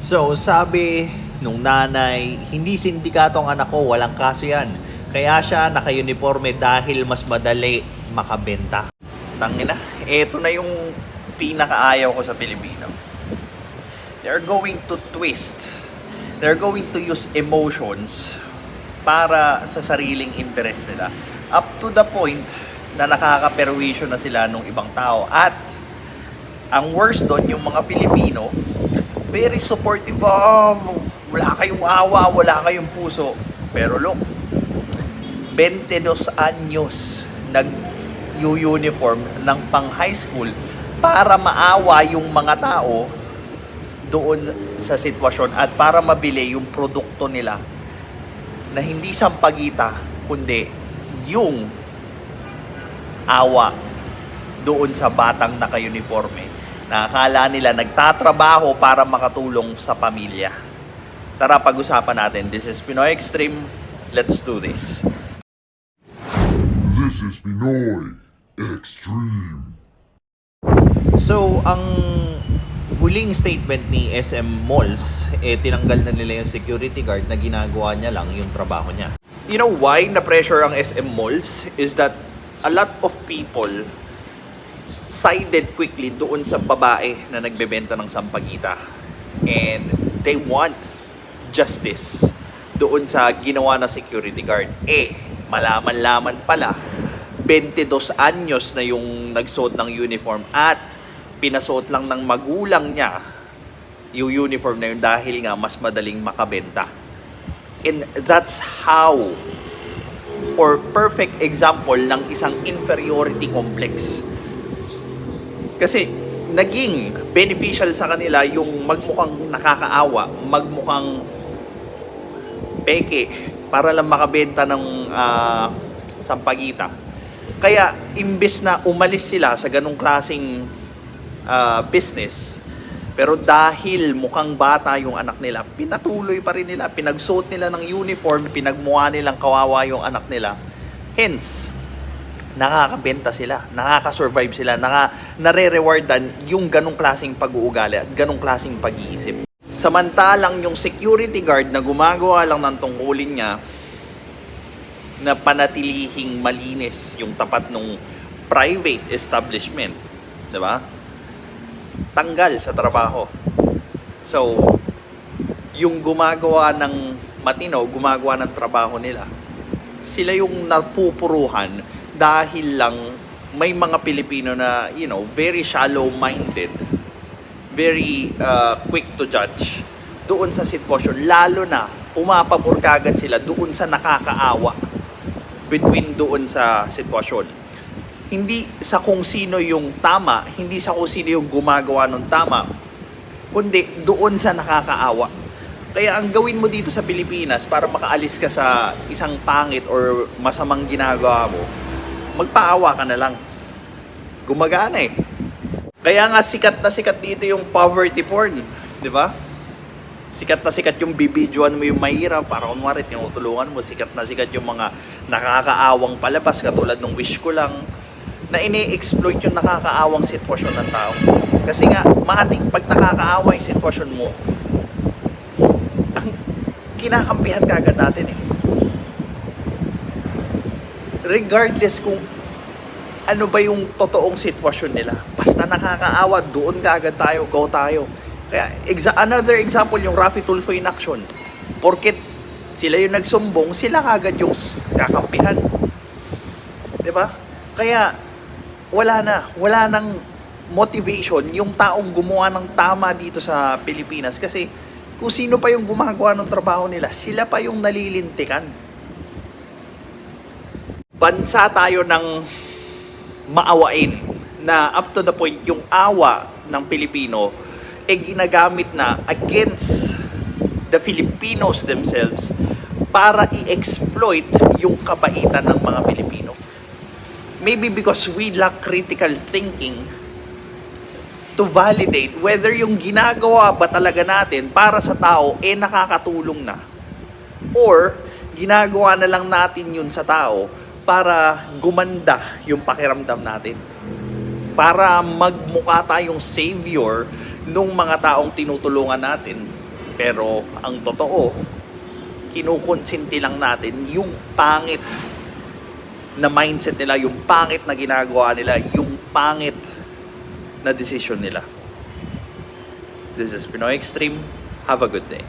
So, sabi nung nanay, hindi sindikato ang anak ko, walang kaso yan. Kaya siya naka-uniforme dahil mas madali makabenta. Tangina, eto na yung pinakaayaw ko sa Pilipino. They're going to twist. They're going to use emotions para sa sariling interest nila. Up to the point na nakaka-perwisyo na sila ng ibang tao. At ang worst doon, yung mga Pilipino, very supportive. Wala kayong awa, wala kayong puso. Pero look, 22 anyos nag-uniform ng pang high school para maawa yung mga tao doon sa sitwasyon at para mabili yung produkto nila na hindi sampagita kundi yung awa doon sa batang naka-uniforme na akala nila nagtatrabaho para makatulong sa pamilya. Tara, pag-usapan natin. This is Pinoy Extreme. Let's do this. This is Pinoy Extreme. So, ang huling statement ni SM Malls, tinanggal na nila yung security guard na ginagawa niya lang yung trabaho niya. You know why na-pressure ang SM Malls? Is that a lot of people sided quickly doon sa babae na nagbebenta ng sampagita. And they want justice doon sa ginawa na security guard. Malaman-laman pala, 22 anyos na yung nagsuot ng uniform at pinasuot lang ng magulang niya yung uniform na yun dahil nga mas madaling makabenta. And that's how, or perfect example ng isang inferiority complex. Kasi naging beneficial sa kanila yung magmukhang nakakaawa, magmukhang peke para lang makabenta ng sampagita. Kaya imbes na umalis sila sa ganong klaseng business, pero dahil mukhang bata yung anak nila, pinatuloy pa rin nila, pinagsuot nila ng uniform, pinagmukha nilang kawawa yung anak nila. Hence, nakakabenta sila, nakaka-survive sila, nare-rewardan yung ganong klaseng pag-uugali at ganong klaseng pag-iisip. Samantalang yung security guard na gumagawa lang ng tungkulin niya na panatilihing malinis yung tapat ng private establishment, di ba? Tanggal sa trabaho. So, yung gumagawa ng matino, gumagawa ng trabaho nila, sila yung napupuruhan dahil lang may mga Pilipino na, very shallow-minded, very quick to judge doon sa sitwasyon. Lalo na, umapabor kagad sila doon sa nakakaawa between doon sa sitwasyon. Hindi sa kung sino yung tama, hindi sa kung sino yung gumagawa ng tama, kundi doon sa nakakaawa. Kaya ang gawin mo dito sa Pilipinas para makaalis ka sa isang pangit or masamang ginagawa mo, magpaawa ka na lang. Gumagana eh. Kaya nga sikat na sikat dito yung poverty porn, di ba? Sikat na sikat yung bibidyoan mo yung mahirap para kunwari tinutulungan mo. Sikat na sikat yung mga nakakaawang palabas katulad ng Wish Ko Lang na ini-exploit yung nakakaawang sitwasyon ng tao. Kasi nga, mahating pag nakakaawa yung sitwasyon mo, ang kinakampihan kagad natin eh. Regardless kung ano ba yung totoong sitwasyon nila. Basta nakakaawa, doon kagad tayo, go tayo. Kaya, another example, yung Raffy Tulfo in action. Porket sila yung nagsumbong, sila kagad yung kakampihan. Diba? Kaya, wala nang motivation yung taong gumawa ng tama dito sa Pilipinas. Kasi, kung sino pa yung gumagawa ng trabaho nila, sila pa yung nalilintikan. Bansa tayo ng maawain na up to the point yung awa ng Pilipino ginagamit na against the Filipinos themselves para i-exploit yung kabaitan ng mga Pilipino. Maybe because we lack critical thinking to validate whether yung ginagawa ba talaga natin para sa tao nakakatulong na or ginagawa na lang natin yun sa tao para gumanda yung pakiramdam natin. Para magmukha tayong savior nung mga taong tinutulungan natin Pero ang totoo, kinukonsinti lang natin yung pangit na mindset nila, yung pangit na ginagawa nila, yung pangit na decision nila. This is Pinoy Extreme. Have a good day.